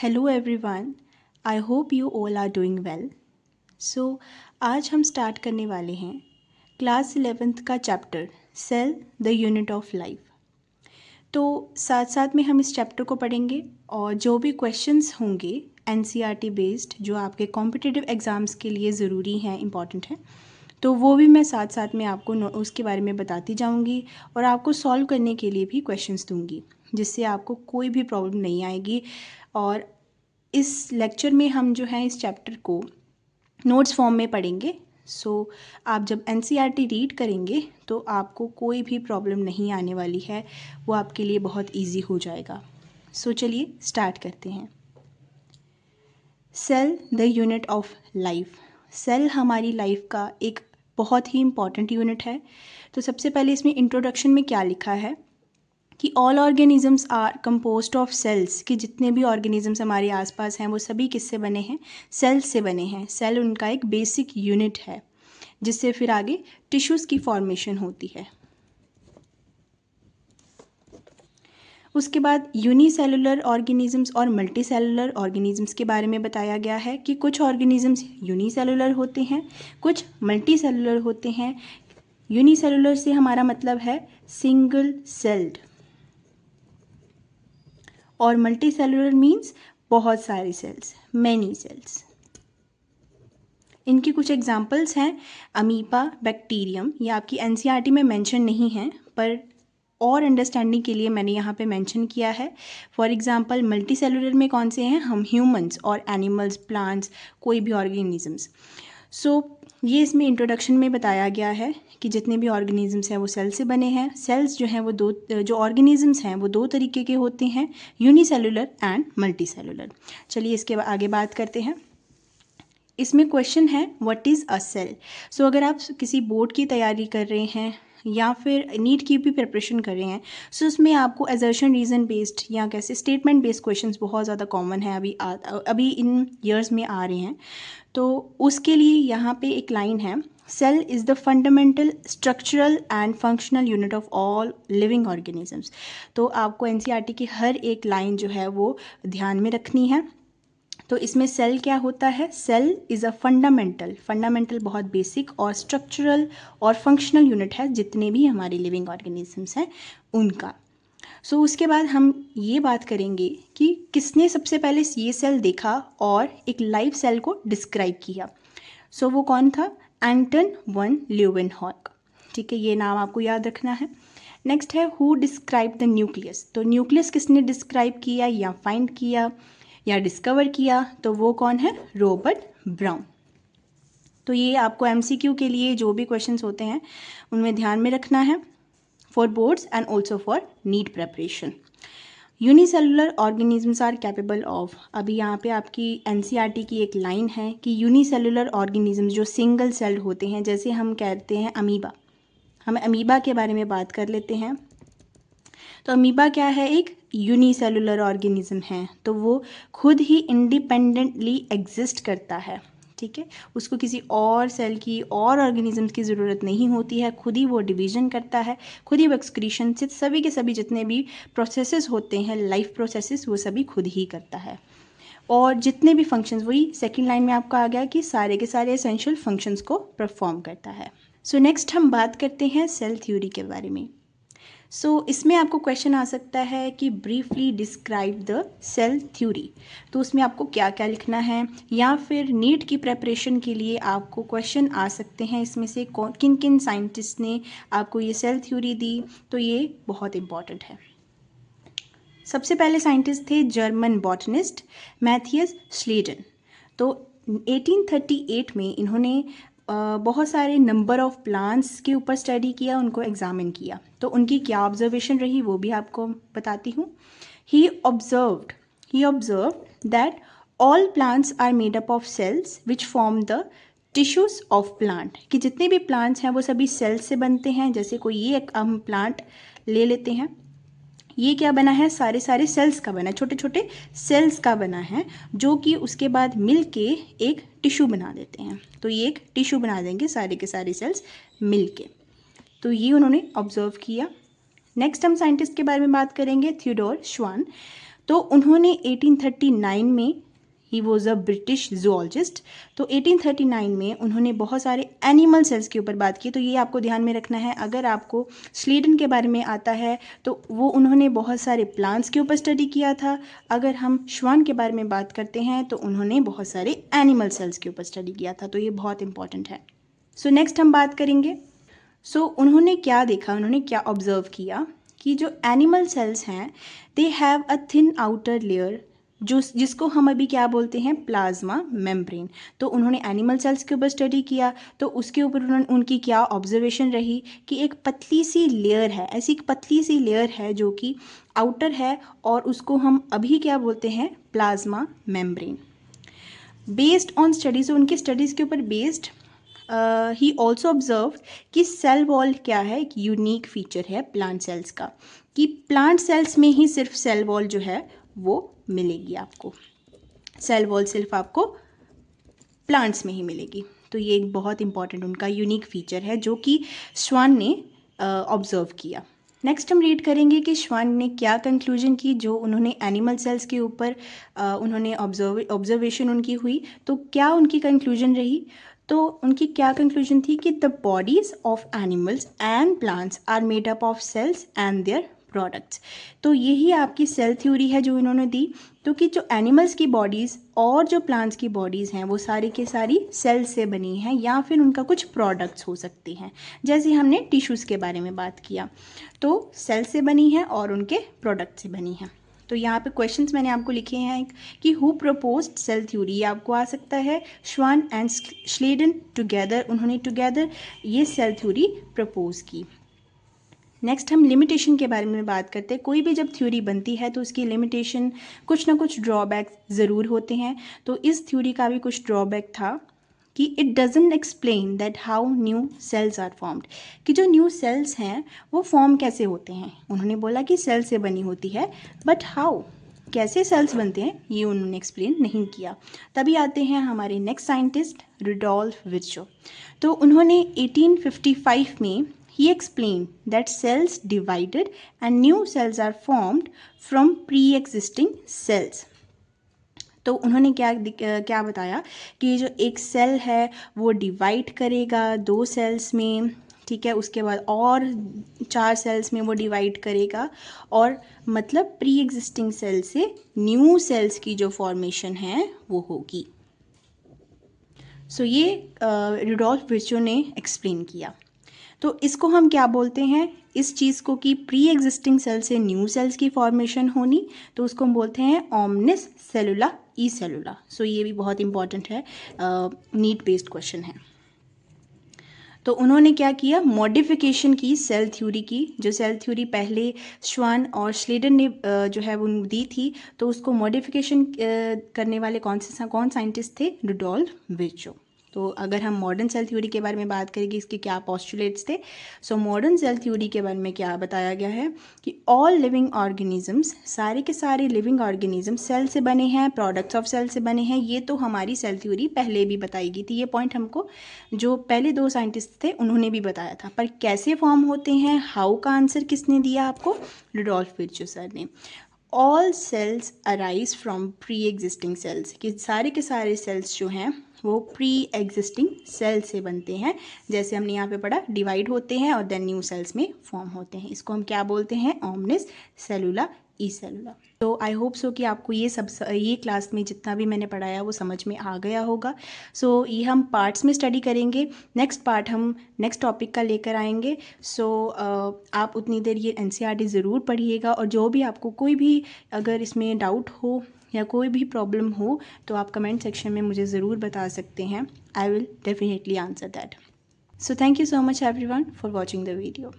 Hello everyone, I hope you all are doing well. So आज हम start करने वाले हैं क्लास 11th का chapter cell the unit of life. तो साथ साथ में हम इस चैप्टर को पढ़ेंगे और जो भी क्वेश्चंस होंगे एनसीईआरटी बेस्ड जो आपके कॉम्पिटिटिव एग्ज़ाम्स के लिए ज़रूरी हैं, इम्पॉर्टेंट हैं, तो वो भी मैं साथ साथ में आपको उसके बारे में बताती जाऊंगी और आपको सॉल्व करने के लिए भी क्वेश्चंस दूंगी, जिससे आपको कोई भी प्रॉब्लम नहीं आएगी। और इस लेक्चर में हम जो है इस चैप्टर को नोट्स फॉर्म में पढ़ेंगे। सो आप जब एनसीईआरटी रीड करेंगे तो आपको कोई भी प्रॉब्लम नहीं आने वाली है, वो आपके लिए बहुत इजी हो जाएगा। सो चलिए स्टार्ट करते हैं। Cell the unit of life. Cell हमारी लाइफ का एक बहुत ही इम्पॉर्टेंट यूनिट है। तो सबसे पहले इसमें इंट्रोडक्शन में क्या लिखा है कि all organisms are composed of cells, कि जितने भी ऑर्गेनिजम्स हमारे आसपास हैं वो सभी किससे बने हैं? सेल्स से बने हैं। सेल उनका एक बेसिक यूनिट है जिससे फिर आगे टिश्यूज़ की फॉर्मेशन होती है। उसके बाद यूनिसेलुलर ऑर्गेनिजम्स और मल्टीसेलुलर ऑर्गेनिजम्स के बारे में बताया गया है कि कुछ ऑर्गेनिजम्स यूनिसेलुलर होते हैं, कुछ मल्टीसेलुलर होते हैं। यूनिसेलुलर से हमारा मतलब है सिंगल सेल्ड, और मल्टीसेलुलर मीन्स बहुत सारे सेल्स, मैनी सेल्स। इनकी कुछ एग्जांपल्स हैं अमीबा, बैक्टीरियम। ये आपकी एनसीईआरटी में मेंशन नहीं है, पर और अंडरस्टैंडिंग के लिए मैंने यहाँ पे मेंशन किया है। फॉर एग्जांपल मल्टी सेलुलर में कौन से हैं? हम ह्यूमंस और एनिमल्स, प्लांट्स, कोई भी ऑर्गेनिजम्स। सो ये इसमें इंट्रोडक्शन में बताया गया है कि जितने भी ऑर्गेनिजम्स हैं वो सेल से बने हैं। सेल्स जो हैं वो जो ऑर्गेनिजम्स हैं वो दो तरीके के होते हैं, यूनिसेलुलर एंड मल्टी सेलुलर। चलिए इसके आगे बात करते हैं। इसमें क्वेश्चन है व्हाट इज़ अ सेल। सो अगर आप किसी बोर्ड की तैयारी कर रहे हैं या फिर नीट की भी प्रिपरेशन कर रहे हैं, सो उसमें आपको एजर्शन रीज़न बेस्ड या कैसे स्टेटमेंट बेस्ड क्वेश्चंस बहुत ज़्यादा कॉमन है, अभी इन ईयर्स में आ रहे हैं। तो उसके लिए यहाँ पे एक लाइन है, cell is the fundamental structural and functional unit of all living organisms. तो आपको एनसीईआरटी की हर एक लाइन जो है वो ध्यान में रखनी है। तो इसमें सेल क्या होता है? सेल इज़ अ फंडामेंटल बहुत बेसिक और स्ट्रक्चरल और फंक्शनल यूनिट है जितने भी हमारे लिविंग ऑर्गेनिजम्स हैं उनका। सो उसके बाद हम ये बात करेंगे कि किसने सबसे पहले ये सेल देखा और एक लाइव सेल को डिस्क्राइब किया। सो वो कौन था? एंटन वन ल्यूवेनहॉक। ठीक है, ये नाम आपको याद रखना है। नेक्स्ट है हु डिस्क्राइब द न्यूक्लियस। तो न्यूक्लियस किसने डिस्क्राइब किया या फाइंड किया या डिस्कवर किया? तो वो कौन है? Robert brown. तो ये आपको एमसीक्यू के लिए जो भी क्वेश्चंस होते हैं उनमें ध्यान में रखना है, for boards and also for NEET preparation. Unicellular organisms are capable of, अभी यहाँ पे आपकी एनसीईआरटी की एक लाइन है कि यूनिसेलुलर ऑर्गेनिजम्स जो सिंगल सेल्ड होते हैं, जैसे हम कहते हैं अमीबा, हम अमीबा के बारे में बात कर लेते हैं। तो अमीबा क्या है? एक यूनिसेलुलर ऑर्गेनिज्म है, तो वो खुद ही इंडिपेंडेंटली एग्जिस्ट करता है। ठीक है, उसको किसी और सेल की और ऑर्गेनिजम्स की ज़रूरत नहीं होती है, खुद ही वो डिवीजन करता है, खुद ही वो एक्सक्रीशन से सभी के सभी जितने भी प्रोसेसेस होते हैं, लाइफ प्रोसेसेस, वो सभी खुद ही करता है। और जितने भी फंक्शंस, वही सेकेंड लाइन में आपका आ गया कि सारे के सारे एसेंशियल फंक्शंस को परफॉर्म करता है। सो नेक्स्ट हम बात करते हैं सेल थ्योरी के बारे में। सो इसमें आपको क्वेश्चन आ सकता है कि briefly describe the cell theory. तो उसमें आपको क्या क्या लिखना है, या फिर नीट की प्रेपरेशन के लिए आपको क्वेश्चन आ सकते हैं इसमें से किन किन साइंटिस्ट ने आपको ये सेल थ्योरी दी। तो ये बहुत इंपॉर्टेंट है। सबसे पहले साइंटिस्ट थे जर्मन बॉटनिस्ट मैथियस श्लेडन। तो 1838 में इन्होंने बहुत सारे नंबर ऑफ प्लांट्स के ऊपर स्टडी किया, उनको एग्जामिन किया। तो उनकी क्या ऑब्जर्वेशन रही वो भी आपको बताती हूँ। He observed that all plants are made up of cells which form the tissues of plant, कि जितने भी प्लांट्स हैं वो सभी सेल्स से बनते हैं। जैसे कोई ये एक हम प्लांट ले लेते हैं, ये क्या बना है? सारे सेल्स का बना है, छोटे छोटे सेल्स का बना है, जो कि उसके बाद मिल के एक टिश्यू बना देते हैं। तो ये एक टिश्यू बना देंगे सारे के सारे सेल्स मिल के। तो ये उन्होंने ऑब्जर्व किया। नेक्स्ट हम साइंटिस्ट के बारे में बात करेंगे, थियोडोर श्वान। तो उन्होंने 1839 में, he was a British zoologist, तो 1839 में उन्होंने बहुत सारे एनिमल सेल्स के ऊपर बात की। तो ये आपको ध्यान में रखना है, अगर आपको स्लीडन के बारे में आता है तो वो उन्होंने बहुत सारे प्लांट्स के ऊपर स्टडी किया था। अगर हम श्वान के बारे में बात करते हैं तो उन्होंने बहुत सारे एनिमल सेल्स के ऊपर स्टडी किया था। तो ये बहुत इंपॉर्टेंट है। सो नेक्स्ट हम बात करेंगे। उन्होंने क्या देखा, उन्होंने क्या ऑब्जर्व किया कि जो एनिमल सेल्स हैं they have a thin outer layer, जिसको हम अभी क्या बोलते हैं, प्लाज्मा मेम्ब्रेन। तो उन्होंने एनिमल सेल्स के ऊपर स्टडी किया, तो उसके ऊपर उनकी क्या ऑब्जर्वेशन रही कि एक पतली सी लेयर है, ऐसी एक पतली सी लेयर है जो कि आउटर है, और उसको हम अभी क्या बोलते हैं, plasma membrane. Based on studies, उनके स्टडीज़ के ऊपर बेस्ड ही ऑल्सो ऑब्जर्व कि सेल वॉल क्या है, एक यूनिक फीचर है प्लांट सेल्स का, कि प्लांट सेल्स में ही सिर्फ सेल वॉल जो है वो मिलेगी आपको, सेल वॉल सिर्फ आपको प्लांट्स में ही मिलेगी। तो ये एक बहुत इंपॉर्टेंट उनका यूनिक फीचर है जो कि श्वान ने ऑब्जर्व किया। नेक्स्ट हम रीड करेंगे कि श्वान ने क्या कंक्लूजन की, जो उन्होंने एनिमल सेल्स के ऊपर उन्होंने ऑब्जर्वेशन उनकी हुई, तो क्या उनकी कंक्लूजन रही। तो उनकी क्या कंक्लूजन थी कि the bodies of animals and plants are made up of cells and their products. तो यही आपकी सेल थ्योरी है जो इन्होंने दी। तो कि जो एनिमल्स की बॉडीज़ और जो प्लांट्स की बॉडीज़ हैं वो सारी के सारी सेल से बनी हैं, या फिर उनका कुछ प्रोडक्ट्स हो सकते हैं। जैसे हमने टिश्यूज़ के बारे में बात किया, तो सेल से बनी है और उनके प्रोडक्ट से बनी है। तो यहाँ पे क्वेश्चंस मैंने आपको लिखे हैं कि हु प्रपोज्ड सेल थ्योरी, ये आपको आ सकता है। श्वान एंड स्लेडन टुगेदर, उन्होंने टुगेदर ये सेल थ्योरी प्रपोज की। नेक्स्ट हम लिमिटेशन के बारे में बात करते हैं। कोई भी जब थ्योरी बनती है तो उसकी लिमिटेशन, कुछ ना कुछ ड्रॉबैक ज़रूर होते हैं। तो इस थ्योरी का भी कुछ ड्रॉबैक था कि it doesn't explain that how new cells are formed, कि जो न्यू सेल्स हैं वो फॉर्म कैसे होते हैं। उन्होंने बोला कि सेल से बनी होती है, बट हाउ, कैसे सेल्स बनते हैं, ये उन्होंने एक्सप्लेन नहीं किया। तभी आते हैं हमारे नेक्स्ट साइंटिस्ट रुडोल्फ विर्चो। तो उन्होंने 1855 में he explained that cells divided and new cells are formed from pre-existing cells। तो उन्होंने क्या बताया कि जो एक सेल है वो डिवाइड करेगा 2 सेल्स में, ठीक है, उसके बाद और 4 सेल्स में वो डिवाइड करेगा, और मतलब प्री एग्जिस्टिंग सेल से न्यू सेल्स की जो फॉर्मेशन है वो होगी। सो ये रुडोल्फ विर्चो ने एक्सप्लेन किया। तो इसको हम क्या बोलते हैं, इस चीज़ को कि प्री एग्जिस्टिंग सेल से न्यू सेल्स की फॉर्मेशन होनी, तो उसको हम बोलते हैं ओमनिस सेलुला ई सेलुला। सो ये भी बहुत इंपॉर्टेंट है, नीट बेस्ड क्वेश्चन है। तो उन्होंने क्या किया, मॉडिफिकेशन की सेल थ्योरी की। जो सेल थ्योरी पहले श्वान और स्लेडन ने जो है वो दी थी, तो उसको मॉडिफिकेशन करने वाले कौन साइंटिस्ट थे, रुडोल्फ विर्चो। तो अगर हम मॉडर्न सेल थ्योरी के बारे में बात करेंगे, इसके क्या पोस्टुलेट्स थे। सो मॉडर्न सेल थ्योरी के बारे में क्या बताया गया है कि ऑल लिविंग ऑर्गेनिजम्स, सारे के सारे लिविंग ऑर्गेनिज्म सेल से बने हैं, प्रोडक्ट्स ऑफ सेल से बने हैं। ये तो हमारी सेल थ्योरी पहले भी बताई गई थी। ये पॉइंट हमको जो पहले 2 साइंटिस्ट थे उन्होंने भी बताया था, पर कैसे फॉर्म होते हैं, हाउ का आंसर किसने दिया आपको, रुडोल्फ विर्चो सर ने। All cells arise from pre existing cells, कि सारे के सारे सेल्स जो हैं वो प्री एग्जिस्टिंग सेल से बनते हैं। जैसे हमने यहाँ पे पढ़ा, डिवाइड होते हैं और देन न्यू सेल्स में फॉर्म होते हैं। इसको हम क्या बोलते हैं, ओमनिस सेलुला ई सेलुला। तो आई होप सो कि आपको ये क्लास में जितना भी मैंने पढ़ाया वो समझ में आ गया होगा। सो ये हम पार्ट्स में स्टडी करेंगे। नेक्स्ट पार्ट हम नेक्स्ट टॉपिक का लेकर आएंगे। सो आप उतनी देर ये NCERT ज़रूर पढ़िएगा, और जो भी आपको कोई भी अगर इसमें डाउट हो या कोई भी प्रॉब्लम हो तो आप कमेंट सेक्शन में मुझे ज़रूर बता सकते हैं। I will definitely answer that. So thank you so much everyone for watching the video.